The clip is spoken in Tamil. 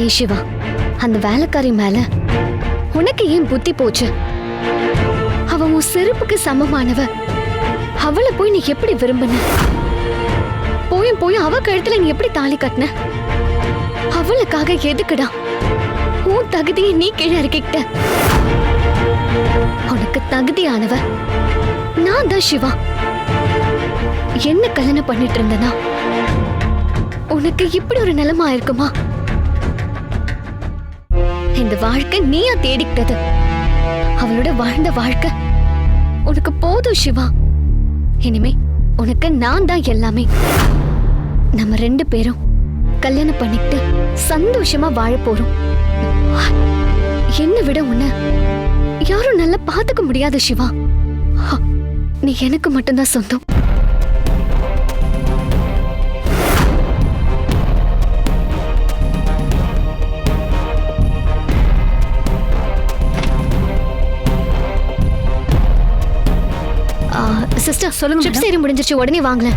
ஏ சிவா, அந்த வேலைக்காரி மேல உனக்கு ஏன் புத்தி போச்சு? அவ உன் செருப்புக்கு சமமானவ. அவளை போய் நீ எப்படி விரும்பின? போயும் அவ கழுத்துல நீ எப்படி தாலி கட்டின? அவளுக்காக எதுக்குடா உன் தகுதியை நீ கீழே இறக்கிட்ட? உனக்கு தகுதியானவ நான் தான் சிவா. என்ன கல்யாணம் பண்ணிட்டு இருந்தனா உனக்கு இப்படி ஒரு நிலைமை ஆயிருக்குமா? இந்த வாழ்க்கை நீயா தேடிக்கிட்டது. அவளோட வாழ்ந்த வாழ்க்கை உனக்கு போதும் சிவா. இனிமே உனக்கு நான் தான் எல்லாமே. நம்ம 2 பேரும் கல்யாணம் பண்ணிக்கிட்டு சந்தோஷமா வாழ போறோம். என்னை விட உன்னை யாரும் நல்லா பாத்துக்க முடியாது சிவா. நீ எனக்கு மட்டும்தான் சொந்தம். சிஸ்டர் சொல்லுங்க. ட்ரிப் சரி முடிஞ்சிருச்சு, உடனே வாங்கல.